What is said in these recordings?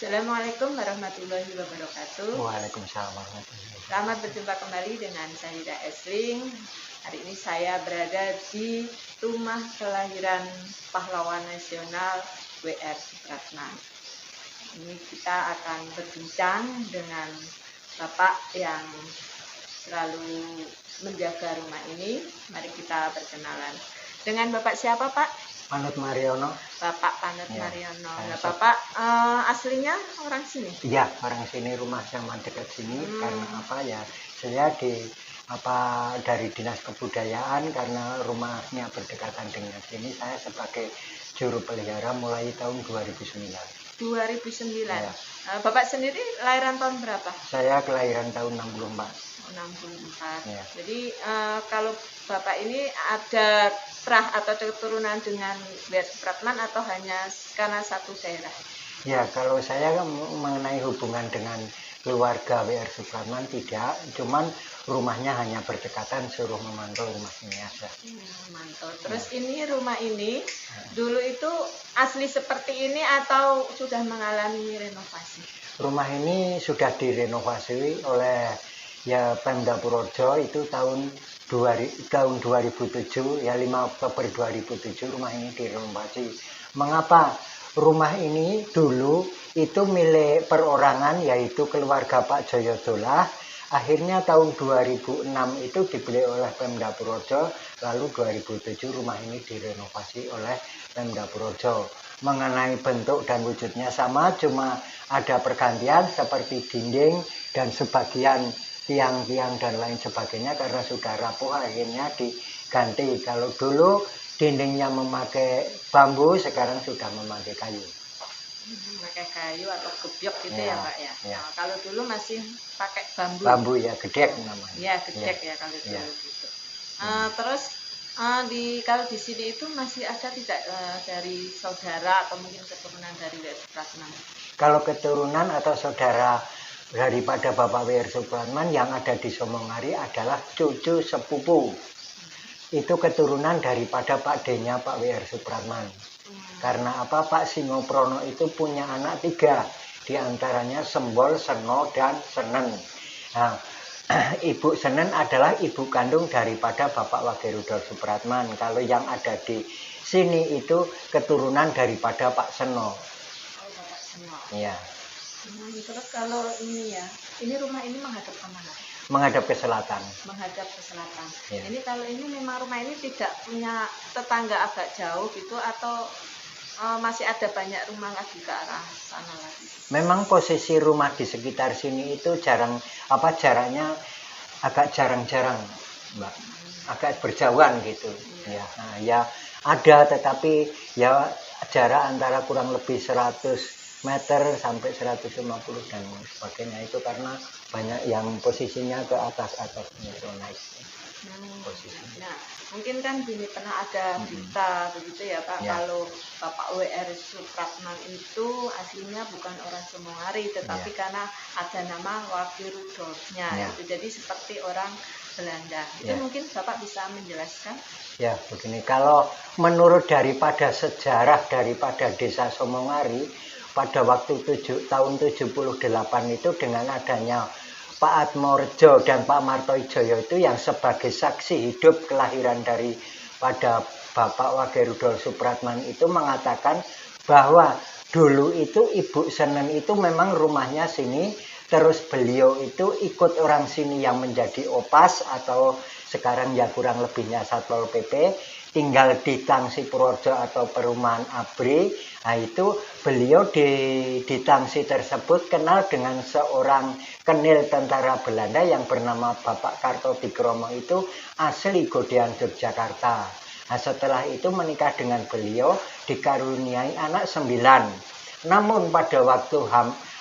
Assalamualaikum warahmatullahi wabarakatuh. Waalaikumsalam warahmatullahi wabarakatuh. Selamat berjumpa kembali dengan Syahida Esling. Hari ini saya berada di rumah kelahiran pahlawan nasional W.R. Supratman. Ini kita akan berbincang dengan Bapak yang selalu menjaga rumah ini. Mari kita berkenalan. Dengan Bapak siapa, Pak? Panut Mariono. Bapak Panut Ya, Mariono. saya Nah, Bapak aslinya orang sini? Iya, orang sini, rumah sama dekat sini. Karena apa ya? Saya dari dinas kebudayaan, karena rumahnya berdekatan dengan sini, saya sebagai juru pelihara mulai tahun 2009. 2009. Ya. Bapak sendiri lahiran tahun berapa? Saya kelahiran tahun 64. 64. Ya. Jadi kalau Bapak ini ada terah atau keturunan dengan W.R. Supratman atau hanya karena satu daerah? Ya, kalau saya kan mengenai hubungan dengan keluarga W.R. Supratman tidak, cuman rumahnya hanya berdekatan, suruh memantau rumah sini aja. Memantau. Terus ini rumah ini dulu itu asli seperti ini atau sudah mengalami renovasi? Rumah ini sudah direnovasi oleh Pemda Purworejo itu tahun 2007, 5 Oktober 2007 rumah ini direnovasi. Mengapa? Rumah ini dulu itu milik perorangan, yaitu keluarga Pak Joyodolah. Akhirnya tahun 2006 itu dibeli oleh Pemda Purworejo, lalu 2007 rumah ini direnovasi oleh Pemda Purworejo. Mengenai bentuk dan wujudnya sama, cuma ada pergantian seperti dinding dan sebagian tiang-tiang dan lain sebagainya karena sudah rapuh, akhirnya diganti. Kalau dulu dindingnya memakai bambu, sekarang sudah memakai kayu. Pakai kayu atau gebyok gitu ya, Pak ya. Ya. Nah, kalau dulu masih pakai bambu. Bambu ya, gedek namanya. Ya, gedek ya kalau dulu gitu. Terus kalau di sini itu masih ada tidak dari saudara atau mungkin keturunan dari W.R. Supratman? Kalau keturunan atau saudara daripada Bapak W.R. Supratman yang ada di Somongari adalah cucu sepupu. Itu keturunan daripada Pak D-nya Pak W.R. Supratman. Karena apa? Pak Singoprono itu punya anak 3, diantaranya Sembol, Seno, dan Senen. Nah, Ibu Senen adalah ibu kandung daripada Bapak Wagerudol Supratman. Kalau yang ada di sini itu keturunan daripada Pak Seno. Oh, Bapak Seno. Iya. Terus kalau ini ya, ini rumah ini menghadap kemana? Menghadap ke selatan. Menghadap ke selatan. Ya. Ini kalau ini memang rumah ini tidak punya tetangga agak jauh gitu atau masih ada banyak rumah lagi ke arah sana lagi? Memang posisi rumah di sekitar sini itu jaraknya agak jarang-jarang, Mbak. Agak berjauhan gitu. Ya. Nah, ya ada, tetapi ya jarak antara kurang lebih 100 meter sampai 150 dan sebagainya, itu karena banyak yang posisinya ke atas itu naik. Nah, mungkin kan gini, pernah ada berita begitu ya Pak, kalau Bapak W.R. Supratman itu aslinya bukan orang Somongari, tetapi karena ada nama Wagerudolnya, itu jadi seperti orang Belanda. Itu mungkin Bapak bisa menjelaskan? Ya, begini, kalau menurut daripada sejarah daripada desa Somongari, pada waktu tahun 78 itu dengan adanya Pak Atmorejo dan Pak Martoijoyo itu yang sebagai saksi hidup kelahiran daripada Bapak Wagerudol Supratman itu mengatakan bahwa dulu itu Ibu Senen itu memang rumahnya sini, terus beliau itu ikut orang sini yang menjadi opas atau sekarang ya kurang lebihnya Satpol PP, tinggal di Tangsi Purworejo atau Perumahan Abri. Nah, itu beliau di Tangsi tersebut kenal dengan seorang kenil tentara Belanda yang bernama Bapak Kartobikromo, itu asli Godean Yogyakarta. Nah, setelah itu menikah dengan beliau, dikaruniai anak 9. Namun pada waktu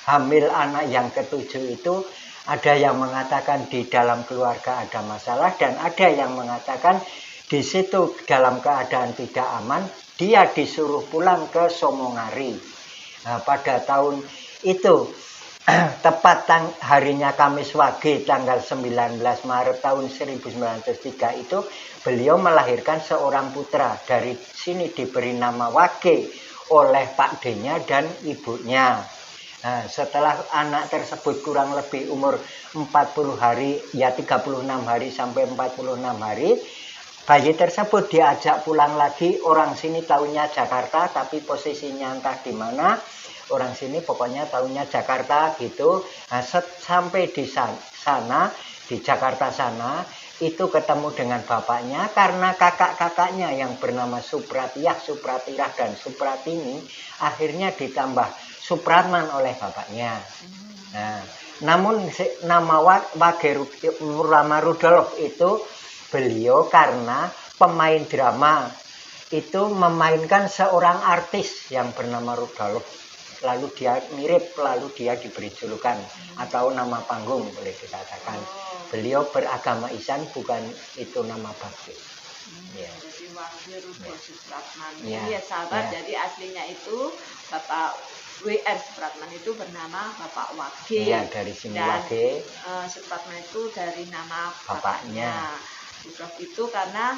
hamil anak yang ke-7 itu ada yang mengatakan di dalam keluarga ada masalah, dan ada yang mengatakan di situ dalam keadaan tidak aman, dia disuruh pulang ke Somongari. Nah, pada tahun itu tepat harinya Kamis Wage tanggal 19 Maret tahun 1903 itu beliau melahirkan seorang putra. Dari sini diberi nama Wage oleh Pak D-nya dan ibunya. Nah, setelah anak tersebut kurang lebih umur 40 hari, ya 36 hari sampai 46 hari, bayi tersebut diajak pulang lagi. Orang sini tahunya Jakarta, tapi posisinya entah di mana. Orang sini pokoknya tahunya Jakarta gitu. Nah, sampai di sana, di Jakarta sana, itu ketemu dengan bapaknya karena kakak-kakaknya yang bernama Supratiyah, Supratirah, dan Supratini akhirnya ditambah Supratman oleh bapaknya. Nah, namun nama Rama Rudolf itu beliau karena pemain drama itu memainkan seorang artis yang bernama Rudolf. Lalu dia mirip, lalu dia diberi julukan atau nama panggung boleh dikatakan. Beliau beragama Islam, bukan itu nama bakti. Jadi Wage Rudolf Supratman. Ya. Ya sahabat, jadi aslinya itu Bapak W.R. Supratman itu bernama Bapak Wage. Iya, dari sini dan Wage. Supratman itu dari nama bapaknya. Rudolf itu karena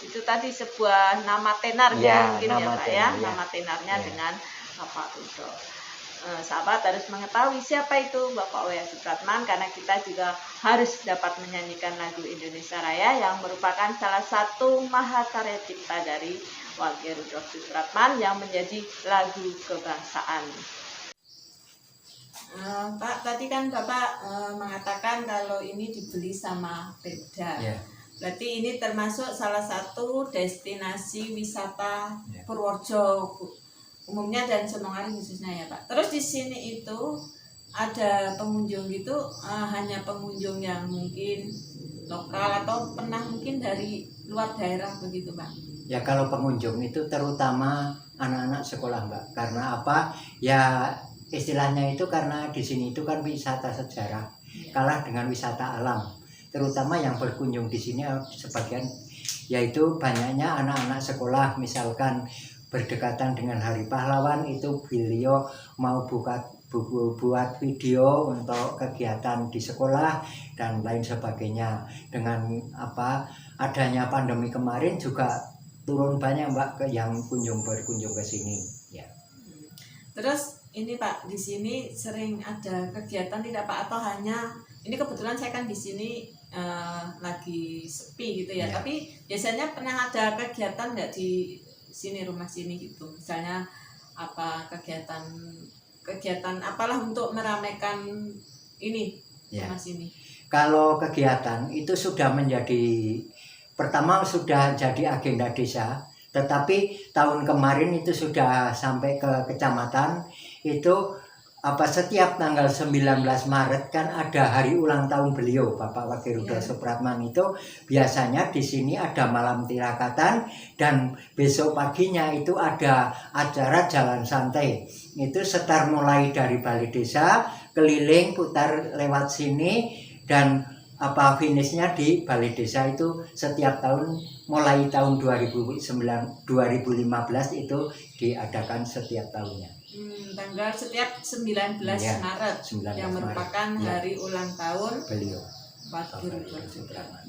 itu tadi sebuah nama tenar Ya, mungkin nama ya Pak tenar, ya, ya. nama tenarnya Ya. dengan Bapak Rudolf. Sahabat harus mengetahui siapa itu Bapak W.R. Supratman, karena kita juga harus dapat menyanyikan lagu Indonesia Raya yang merupakan salah satu mahakarya cipta dari Wage Rudolf Supratman yang menjadi lagu kebangsaan. Pak, tadi kan Bapak mengatakan kalau ini dibeli sama Pemda. Ya. Berarti ini termasuk salah satu destinasi wisata Ya. Purworejo umumnya dan Semongari khususnya ya Pak. Terus di sini itu ada pengunjung gitu, hanya pengunjung yang mungkin lokal atau pernah mungkin dari luar daerah begitu Pak? Ya, kalau pengunjung itu terutama anak-anak sekolah Mbak. Karena apa? Ya istilahnya itu karena di sini itu kan wisata sejarah, kalah dengan wisata alam. Terutama yang berkunjung di sini sebagian yaitu banyaknya anak-anak sekolah, misalkan berdekatan dengan Hari Pahlawan itu beliau mau buat video untuk kegiatan di sekolah dan lain sebagainya. Dengan adanya pandemi kemarin juga turun banyak Mbak yang berkunjung ke sini. Ya. Terus ini Pak, di sini sering ada kegiatan tidak Pak, atau hanya ini kebetulan saya kan di sini lagi sepi gitu ya. Tapi biasanya pernah ada kegiatan nggak di sini, rumah sini gitu, misalnya apa kegiatan apalah untuk meramaikan ini rumah sini? Kalau kegiatan itu sudah menjadi pertama sudah jadi agenda desa, tetapi tahun kemarin itu sudah sampai ke kecamatan. Itu setiap tanggal 19 Maret kan ada hari ulang tahun beliau Bapak Wage Rudolf Supratman. Itu biasanya di sini ada malam tirakatan dan besok paginya itu ada acara jalan santai. Itu setar mulai dari balai desa, keliling putar lewat sini dan finishnya di balai desa. Itu setiap tahun mulai tahun 2015 itu diadakan setiap tahunnya. Tanggal setiap 19 Maret 19 yang merupakan hari ulang tahun beliau Wage Rudolf Supratman.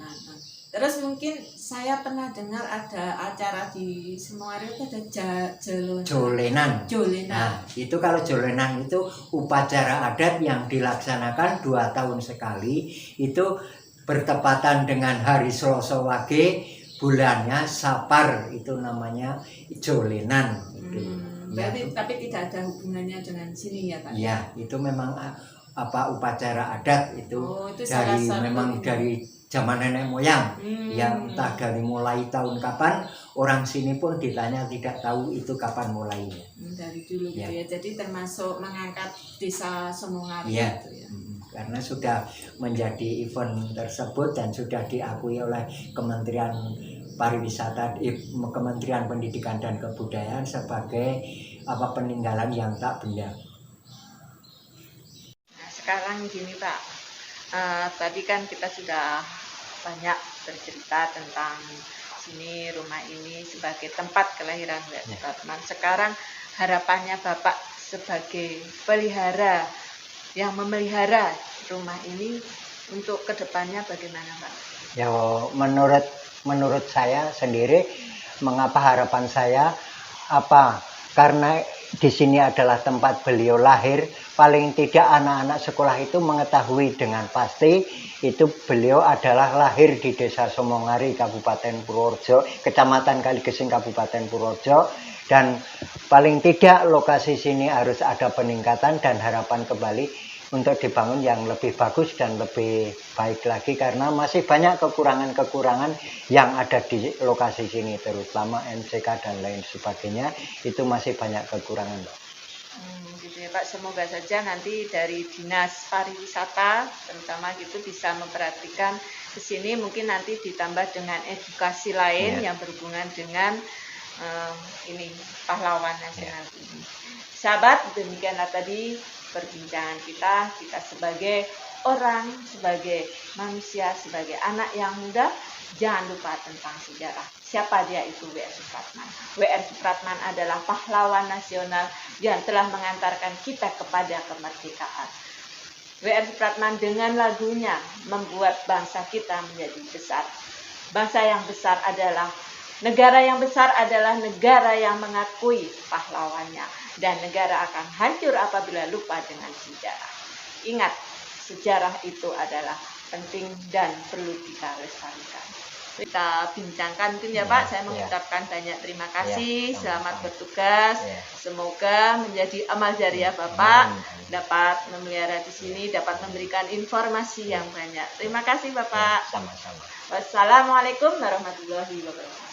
Terus mungkin saya pernah dengar ada acara di Semongari itu ada jolenan. Nah, itu kalau jolenan itu upacara adat yang dilaksanakan 2 tahun sekali. Itu bertepatan dengan hari Selasa Wage, bulannya Sapar, itu namanya jolenan itu. Berarti tapi tidak ada hubungannya dengan sini ya Pak? Ya, itu memang upacara adat itu dari zaman nenek moyang. Yang entah dari mulai tahun kapan, orang sini pun ditanya tidak tahu itu kapan mulainya. Dari dulu gitu ya. Jadi termasuk mengangkat desa Semongari gitu ya. Karena sudah menjadi event tersebut dan sudah diakui oleh Kementerian Pariwisata, Kementerian Pendidikan dan Kebudayaan sebagai peninggalan yang tak benda. Nah, sekarang gini Pak, tadi kan kita sudah banyak bercerita tentang sini, rumah ini sebagai tempat kelahiran W.R. Supratman. Sekarang harapannya Bapak sebagai pelihara yang memelihara rumah ini untuk kedepannya bagaimana Pak? Ya, menurut saya sendiri, mengapa harapan saya karena di sini adalah tempat beliau lahir. Paling tidak anak-anak sekolah itu mengetahui dengan pasti itu beliau adalah lahir di Desa Somongari, Kabupaten Purworejo, Kecamatan Kaligesing, Kabupaten Purworejo. Dan paling tidak lokasi sini harus ada peningkatan dan harapan kembali untuk dibangun yang lebih bagus dan lebih baik lagi, karena masih banyak kekurangan-kekurangan yang ada di lokasi sini, terutama MCK dan lain sebagainya, itu masih banyak kekurangan, Pak. Gitu ya Pak, semoga saja nanti dari Dinas Pariwisata terutama gitu bisa memperhatikan ke sini, mungkin nanti ditambah dengan edukasi lain yang berhubungan dengan ini pahlawan nasional ini. Sahabat, demikianlah tadi perbincangan kita sebagai orang, sebagai manusia, sebagai anak yang muda, jangan lupa tentang sejarah. Siapa dia itu? W.R. Supratman. W.R. Supratman adalah pahlawan nasional yang telah mengantarkan kita kepada kemerdekaan. W.R. Supratman dengan lagunya membuat bangsa kita menjadi besar. Bangsa yang besar adalah negara yang besar adalah negara yang mengakui pahlawannya, dan negara akan hancur apabila lupa dengan sejarah. Ingat, sejarah itu adalah penting dan perlu kita lestarikan. Kita bincangkan mungkin ya Pak, saya mengucapkan banyak terima kasih, selamat bertugas, semoga menjadi amal jariah Bapak, dapat memelihara di sini, dapat memberikan informasi yang banyak. Terima kasih Bapak. Sama-sama. Wassalamualaikum warahmatullahi wabarakatuh.